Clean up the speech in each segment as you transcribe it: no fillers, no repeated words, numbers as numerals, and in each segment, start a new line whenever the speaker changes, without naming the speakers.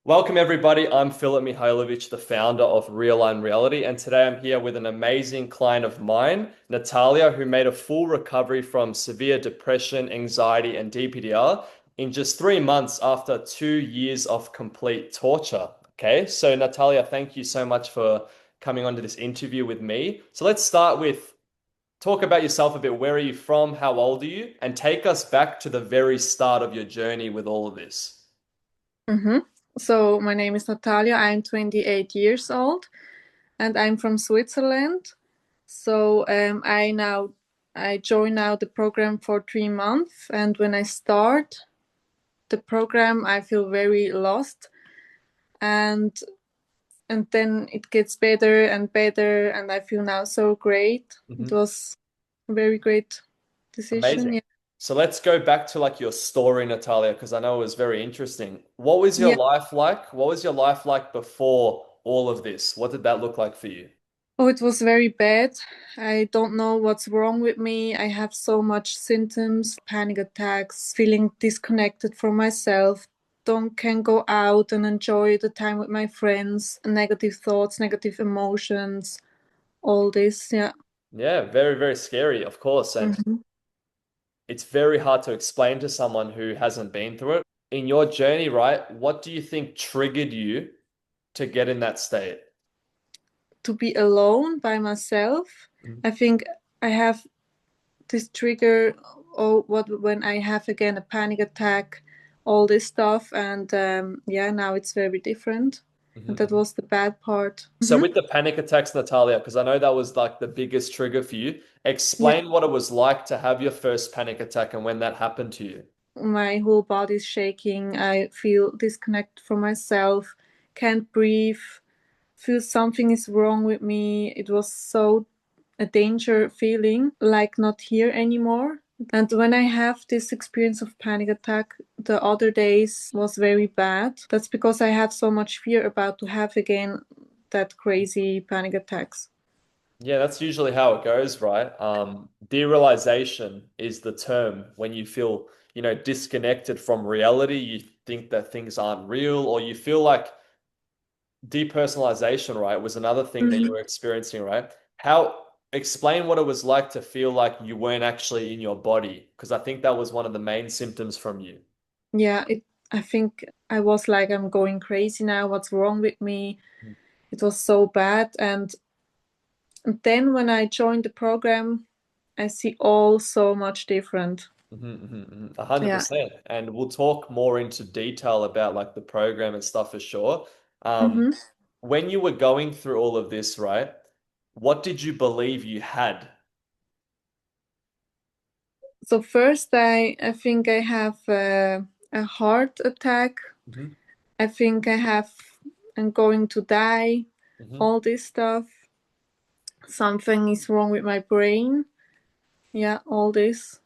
Welcome, everybody. I'm Philip Mihailovich, the founder of Realign Reality, and today I'm here with an amazing client of mine, Natalia, who made a full recovery from severe depression, anxiety, and DPDR in just 3 months after 2 years of complete torture. Okay, so Natalia, thank you so much for coming on to this interview with me. So let's start with talk about yourself a bit. Where are you from? How old are you? And take us back to the very start of your journey with all of this.
hmm So my name is Natalia. I'm 28 years old and I'm from Switzerland. So I join now the program for 3 months, and when I start the program I feel very lost, and then it gets better and better and I feel now so great. It
Mhm.
was a very great decision.
Amazing.
Yeah.
So let's go back to like your story, Natalia, because I know it was very interesting. What was your
Yeah.
life like? What was your life like before all of this? What did that look like for you?
Oh, it was very bad. I don't know what's wrong with me. I have so much symptoms, panic attacks, feeling disconnected from myself, don't can go out and enjoy the time with my friends, negative thoughts, negative emotions, all this. Yeah.
Yeah, very, very scary, of course. And
hmm
it's very hard to explain to someone who hasn't been through it. In your journey, right? What do you think triggered you to get in that state?
To be alone by myself,
Mhm.
I think I have this trigger. Oh, what when I have again a panic attack, all this stuff, and yeah, now it's very different, and that
Mhm.
was the bad part.
So with the panic attacks, Natalia, because I know that was like the biggest trigger for you,
Yeah,
explain what it was like to have your first panic attack and when that happened to you.
my whole body is shaking. I feel disconnected from myself, can't breathe, feel something is wrong with me. It was so a danger feeling, like not here anymore. And when I have this experience of panic attack, the other days was very bad. That's because I have so much fear about to have again that crazy panic attacks.
Yeah, that's usually how it goes, right? Derealization is the term when you feel, disconnected from reality. You think that things aren't real, or you feel like depersonalization, right, was another thing that you
Mhm.
were experiencing, right? How explain what it was like to feel like you weren't actually in your body, because I think that was one of the main symptoms from you.
Yeah, I think I was like, I'm going crazy now. What's wrong with me? It was so bad. And then when I joined the program, I see all so much different.
100%.
Yeah.
And we'll talk more into detail about like the program and stuff for sure. Um,
hmm
when you were going through all of this, right, what did you believe you had?
So first, I think I have a heart attack.
Hmm.
I think I'm going to die.
Hmm.
All this stuff. Something is wrong with my brain. Yeah, all this.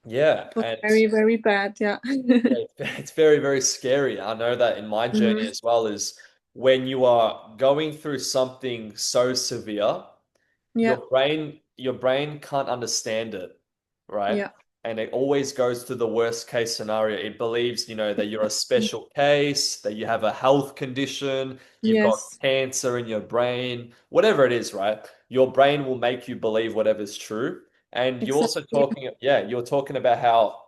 Yeah,
It was
and
very, very bad. Yeah.
yeah, it's very, very scary. I know that in my journey
hmm
as well is when you are going through something so severe,
Yeah,
your brain can't understand it, right?
yeah.
And it always goes to the worst case scenario. It believes, that you're a special case, that you have a health condition, you've got
Yes,
cancer in your brain, whatever it is, right? Your brain will make you believe whatever's true. And you're also
exactly.
you're talking about how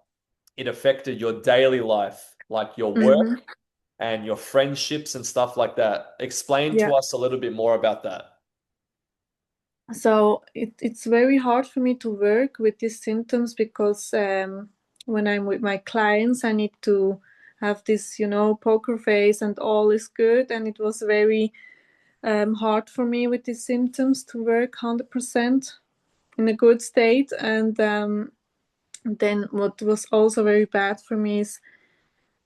it affected your daily life, like your
hmm
work and your friendships and stuff like that. Explain
Yeah.
to us a little bit more about that.
So it's very hard for me to work with these symptoms because when I'm with my clients, I need to have this, poker face and all is good. And it was very hard for me with these symptoms to work 100% in a good state. And then what was also very bad for me is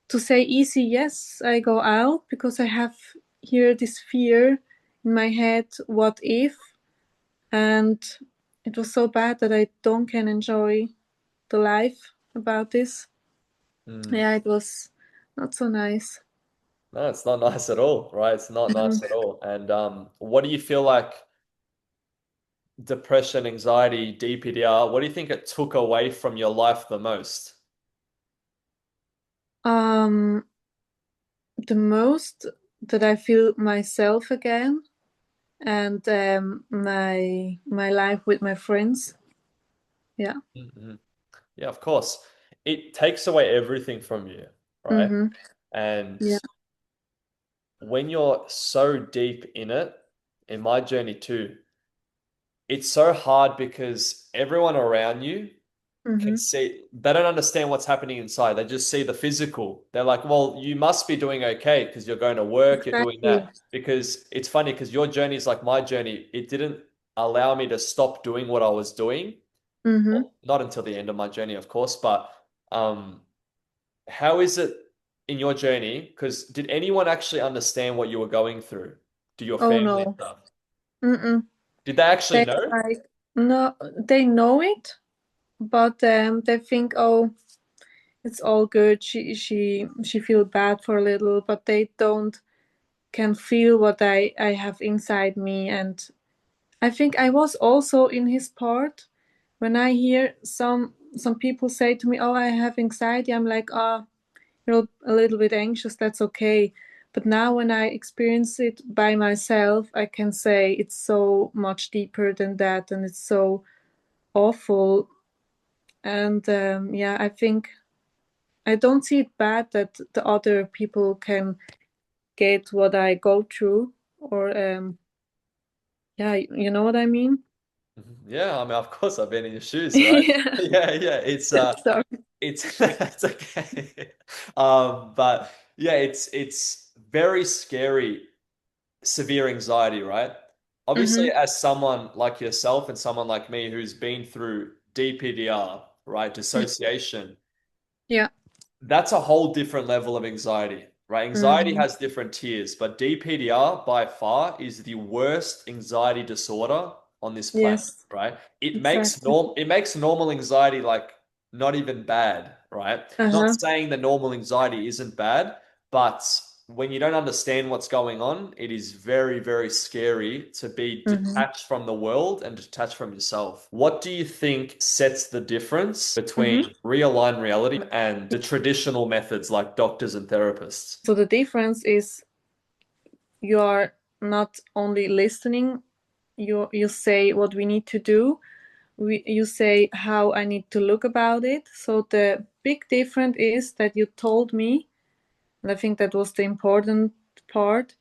to say easy yes, I go out because I have here this fear in my head, what if? And it was so bad that I don't can enjoy the life about this.
Mm.
Yeah, it was not so nice.
No, it's not nice at all, right? It's not nice at
Mhm.
all. And what do you feel like depression, anxiety, DPDR, what do you think it took away from your life the most?
Um, The most that I feel myself again, and my life with my friends. Yeah.
Mhm. Yeah, of course. It takes away everything from you, right?
Mm-hmm.
And
Yeah.
when you're so deep in it, in my journey too, it's so hard because everyone around you can
Mm-hmm.
see, they don't understand what's happening inside. They just see the physical. They're like, well, you must be doing okay because you're going to work, you're doing
Exactly.
that. Because it's funny because your journey is like my journey. It didn't allow me to stop doing what I was doing.
Mm-hmm.
Well, not until the end of my journey, of course, but um, how is it in your journey? Because did anyone actually understand what you were going through? Do your
Oh
family and
no.
stuff?
Mm-mm.
Did they actually
They
know?
like no, they know it, but they think, oh, it's all good. She feel bad for a little, but they don't can feel what I have inside me. And I think I was also in his part. When I hear some people say to me, "Oh, I have anxiety," I'm like, "Ah, you're a little bit anxious. That's okay." But now when I experience it by myself, I can say it's so much deeper than that, and it's so awful. And yeah, I think I don't see it bad that the other people can get what I go through, or yeah, you know what I mean?
Mhm. Yeah, I mean, of course, I've been in your shoes, right?
Yeah.
Yeah, yeah.
Sorry.
It's it's okay. But yeah, it's very scary, severe anxiety, right? Obviously,
Mm-hmm.
as someone like yourself and someone like me who's been through DPDR, right, dissociation,
Yeah.
that's a whole different level of anxiety, right? Anxiety
Mm-hmm.
has different tiers, but DPDR by far is the worst anxiety disorder on this planet,
Yes,
right?
exactly.
It makes normal anxiety like not even bad, right? Not
Uh-huh.
saying that normal anxiety isn't bad, but when you don't understand what's going on, it is very, very scary to be
Mm-hmm.
detached from the world and detached from yourself. What do you think sets the difference
Mm-hmm.
between realigned reality and the traditional methods like doctors and therapists?
So the difference is you are not only listening, you say what we need to do. You say how I need to look about it. So the big difference is that you told me, and I think that was the important part.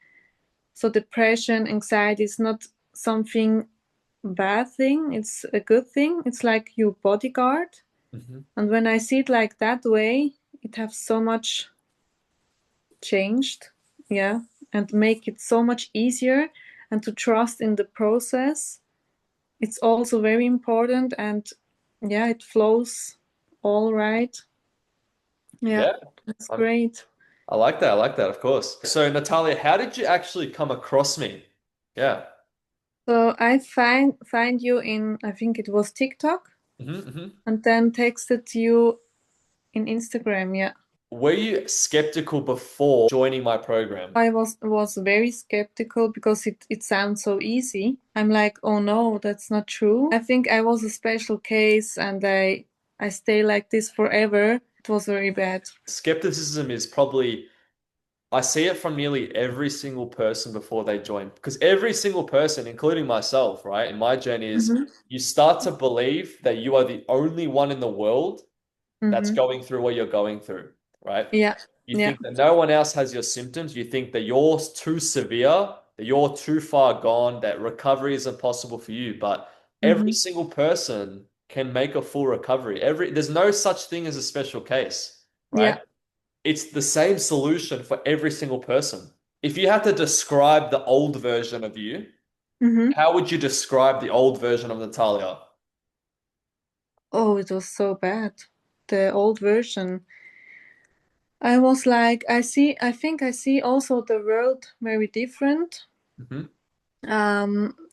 So depression, anxiety is not something bad thing, it's a good thing. It's like your bodyguard.
Mhm.
And when I see it like that way, it has so much changed. Yeah. And make it so much easier and to trust in the process. It's also very important, and yeah, it flows all right. Yeah,
Yeah,
that's
I'm,
great.
I like that. I like that, of course. So, Natalia, how did you actually come across me? Yeah.
So I find you in, I think it was TikTok,
Hmm.
and then texted you in Instagram. Yeah.
Were you skeptical before joining my program?
I was very skeptical because it sounds so easy. I'm like, oh no, that's not true. I think I was a special case, and I stay like this forever. It was very bad.
Skepticism is probably, I see it from nearly every single person before they join. Because every single person, including myself, right, in my journey is
Mm-hmm.
you start to believe that you are the only one in the world that's
Mm-hmm.
going through what you're going through, right?
Yeah.
You
Yeah.
think that no one else has your symptoms. You think that you're too severe, that you're too far gone, that recovery is impossible for you. But every
Mm-hmm.
single person can make a full recovery. There's no such thing as a special case, right?
Yeah.
It's the same solution for every single person. If you had to describe the old version of you,
Mm-hmm.
how would you describe the old version of Natalia?
Oh, it was so bad. The old version. I was like, I think I see also the world very different.
Mhm.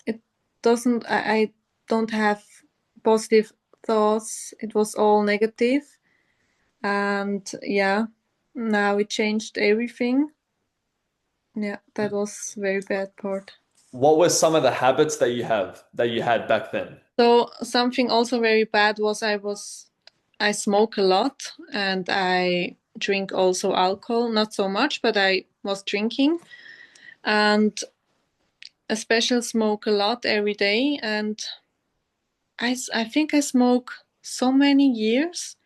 It doesn't, I don't have positive thoughts. It was all negative. And yeah, now it changed everything. Yeah, that was very bad part.
What were some of the habits that you had back then?
So something also very bad was I smoke a lot, and I drink also alcohol, not so much, but I was drinking, and especially smoke a lot every day. And I think I smoke so many years.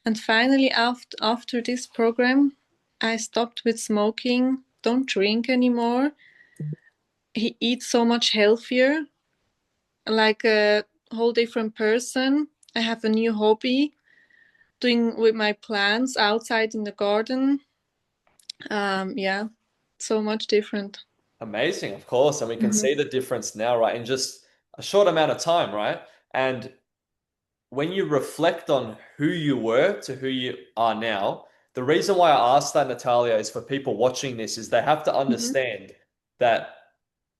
And finally, after this program, I stopped with smoking, don't drink anymore. He eats so much healthier, like a whole different person. I have a new hobby, doing with my plants outside in the garden. Yeah, so much different.
Amazing, of course. And we can
Hmm.
see the difference now, right? In just a short amount of time, right? And when you reflect on who you were to who you are now, the reason why I asked that, Natalia, is for people watching this, is they have to
Hmm.
understand that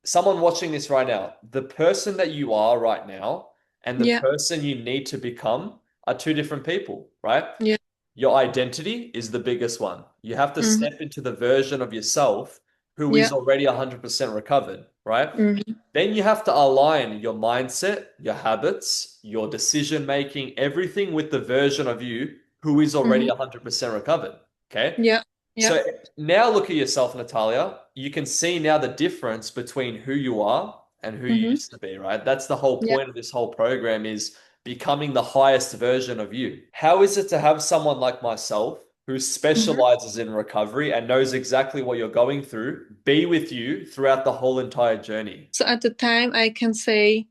someone watching this right now, the person that you are right now and the
Yeah,
person you need to become are two different people, right?
yeah.
Your identity is the biggest one. You have to
Hmm.
step into the version of yourself who is
Yeah.
already 100% recovered, right?
Hmm.
Then you have to align your mindset, your habits, your decision making, everything with the version of you who is already
Hmm.
100% recovered. Okay.
Yeah, yeah.
So now look at yourself, Natalia. You can see now the difference between who you are and who you
Hmm.
used to be, right? That's the whole
Yeah.
point of this whole program is becoming the highest version of you. How is it to have someone like myself who
Hmm.
specializes in recovery and knows exactly what you're going through, be with you throughout the whole entire journey?
So at the time, I can say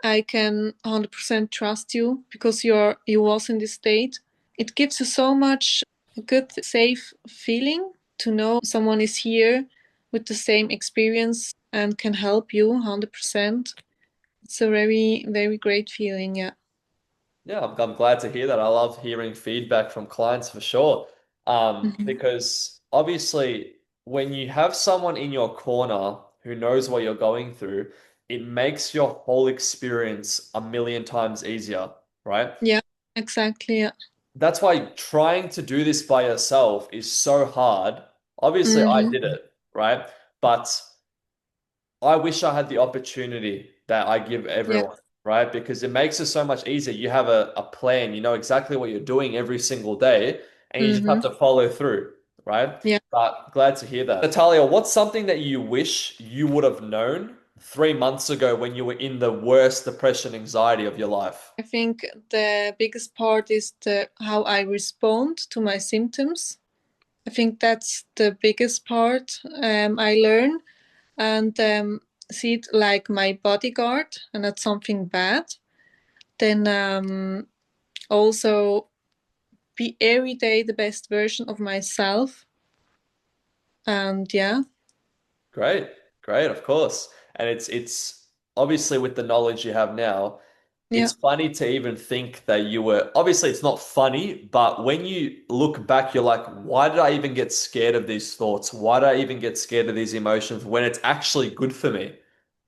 I can 100% trust you because you was in this state. It gives you so much a good, safe feeling to know someone is here with the same experience and can help you 100%. It's a very, very great feeling. Yeah.
Yeah, I'm glad to hear that. I love hearing feedback from clients for sure.
Hmm.
Because obviously, when you have someone in your corner who knows what you're going through, it makes your whole experience a million times easier, right?
Yeah, exactly. Yeah.
That's why trying to do this by yourself is so hard. Obviously, I
Hmm.
did it, right? But I wish I had the opportunity that I give
Yeah.
everyone, right? Because it makes it so much easier. You have a plan, you know exactly what you're doing every single day, and you just have
Hmm.
to follow through, right?
Yeah.
But glad to hear that. Natalia, what's something that you wish you would have known 3 months ago when you were in the worst depression, anxiety of your life?
I think the biggest part is the how I respond to my symptoms. I think that's the biggest part I learn and see it like my bodyguard and not something bad. Then also be every day the best version of myself. And yeah,
Great, great, of course. And it's obviously with the knowledge you have now,
yeah,
it's funny to even think that you were obviously it's not funny, but when you look back, you're like, why did I even get scared of these thoughts? Why did I even get scared of these emotions when it's actually good for me,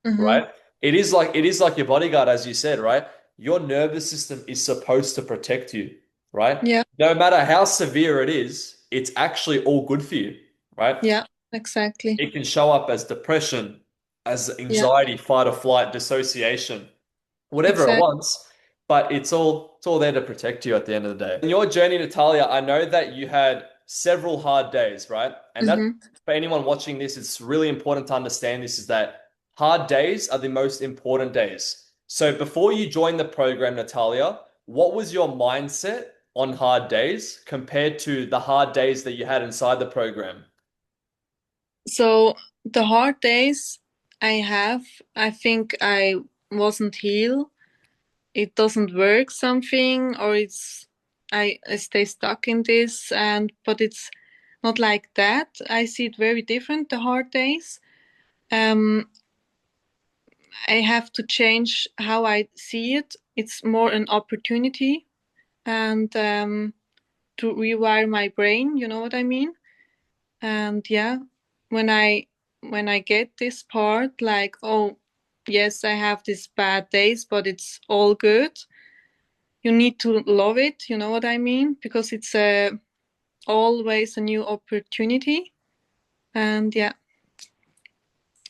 mm-hmm,
right? It is like your bodyguard, as you said, right? Your nervous system is supposed to protect you, right?
yeah,
No matter how severe it is, it's actually all good for you, right?
yeah, exactly.
It can show up as depression, as
Yeah,
anxiety, fight or flight, dissociation, whatever it
exactly.
wants, but it's all there to protect you at the end of the day. In your journey, Natalia, I know that you had several hard days, right? And that
Mm-hmm.
for anyone watching this, it's really important to understand this is that hard days are the most important days. So before you joined the program, Natalia, what was your mindset on hard days compared to the hard days that you had inside the program?
So the hard days I have, I think I wasn't healed. It doesn't work something, or I stay stuck in this, and but it's not like that. I see it very different, the hard days. Um, I have to change how I see it. It's more an opportunity and to rewire my brain, you know what I mean? And yeah, when I get this part, like, oh yes, I have these bad days, but it's all good. You need to love it, you know what I mean? Because it's always a new opportunity. And yeah,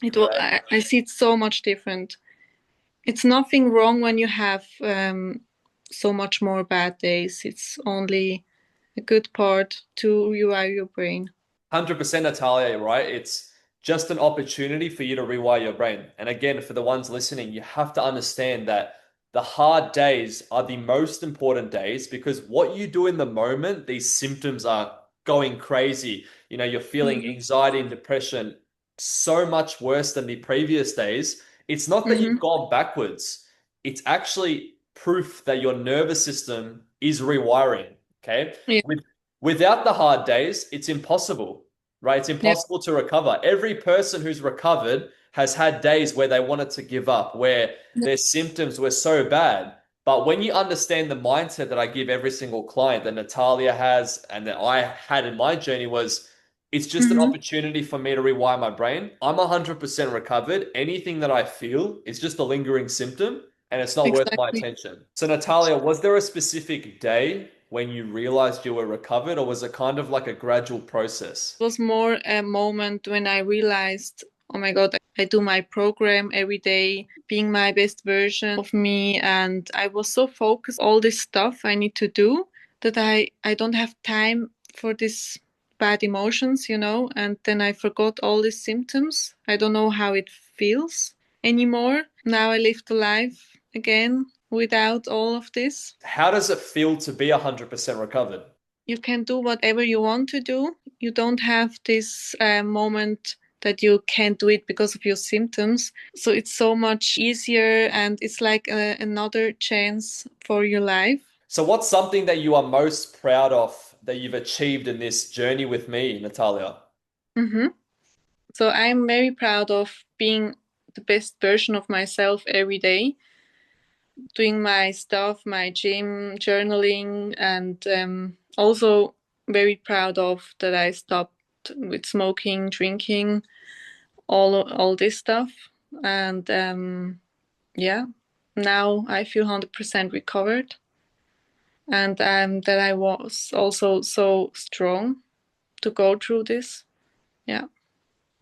Great.
I see it so much different. It's nothing wrong when you have so much more bad days. It's only a good part to rewire your brain.
100% Natalia, right? It's just an opportunity for you to rewire your brain. And again, for the ones listening, you have to understand that the hard days are the most important days because what you do in the moment, these symptoms are going crazy. You're feeling
Mm-hmm.
anxiety and depression so much worse than the previous days. It's not that you've
Mm-hmm.
gone backwards, it's actually proof that your nervous system is rewiring. Okay.
Yeah.
Without the hard days, it's impossible, right? It's
Yeah.
impossible to recover. Every person who's recovered has had days where they wanted to give up, where
Yeah.
their symptoms were so bad. But when you understand the mindset that I give every single client, that Natalia has and that I had in my journey, was it's just an
Mm-hmm.
opportunity for me to rewire my brain. I'm 100% recovered. Anything that I feel is just a lingering symptom and it's not worth my
Exactly.
attention. So, Natalia, was there a specific day when you realized you were recovered, or was it kind of like a gradual process?
It was more a moment when I realized, oh my God, I do my program every day, being my best version of me. And I was so focused, all this stuff I need to do, that I don't have time for this bad emotions, and then I forgot all these symptoms. I don't know how it feels anymore. Now I live the life again without all of this.
How does it feel to be 100% recovered?
You can do whatever you want to do. You don't have this moment that you can't do it because of your symptoms. So it's so much easier and it's like another chance for your life.
So, what's something that you are most proud of that you've achieved in this journey with me, Natalia?
hmm So I'm very proud of being the best version of myself every day, doing my stuff, my gym, journaling, and also very proud of that I stopped with smoking, drinking, all this stuff, and yeah, now I feel 100% recovered, and that I was also so strong to go through this. Yeah.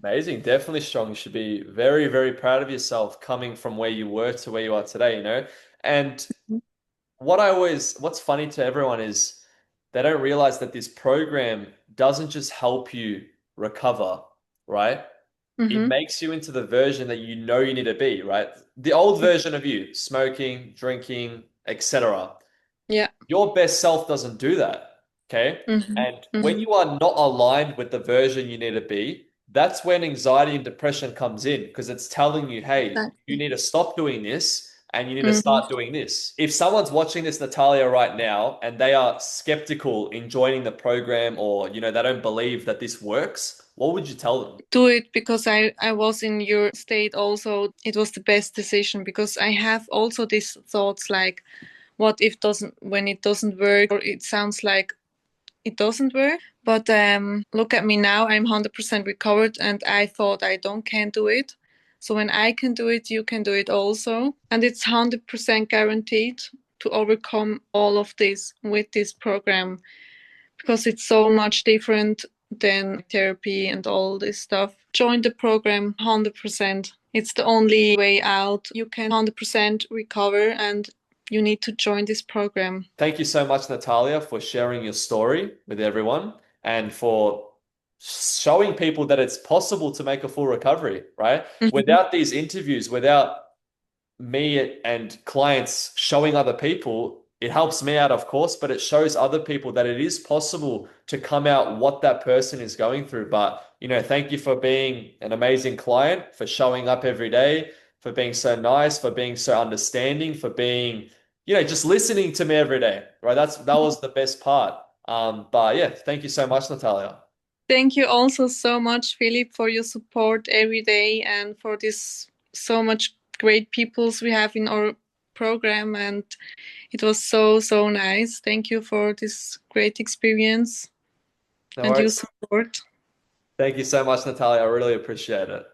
Amazing. Definitely strong. You should be very, very proud of yourself coming from where you were to where you are today. And what's funny to everyone is they don't realize that this program doesn't just help you recover, right? It
Mm-hmm.
makes you into the version that you know you need to be, right? The old version of you, smoking, drinking, etc.
Yeah.
Your best self doesn't do that. Okay.
Mm-hmm.
And when
Mm-hmm.
you are not aligned with the version you need to be, that's when anxiety and depression comes in because it's telling you, hey, you
Exactly.
need to stop doing this and you need to
Mm-hmm.
start doing this. If someone's watching this, Natalia, right now, and they are skeptical in joining the program or, they don't believe that this works, what would you tell them?
Do it because I was in your state also. It was the best decision because I have also these thoughts like, what if doesn't when it doesn't work, or it sounds like it doesn't work. But look at me now. I'm 100% recovered, and I thought I don't can do it. So when I can do it, you can do it also, and it's 100% guaranteed to overcome all of this with this program because it's so much different than therapy and all this stuff. Join the program 100%. It's the only way out. You can 100% recover, and you need to join this program.
Thank you so much, Natalia, for sharing your story with everyone and for showing people that it's possible to make a full recovery, right?
Mhm.
Without these interviews, without me and clients showing other people, it helps me out, of course, but it shows other people that it is possible to come out what that person is going through. But, thank you for being an amazing client, for showing up every day, for being so nice, for being so understanding, for being, just listening to me every day, right? That was the best part. But yeah, thank you so much, Natalia.
Thank you also so much, Philip, for your support every day and for this so much great peoples we have in our program. And it was so, so nice. Thank you for this great experience
No
and your
worries.
support.
Thank you so much, Natalia. I really appreciate it.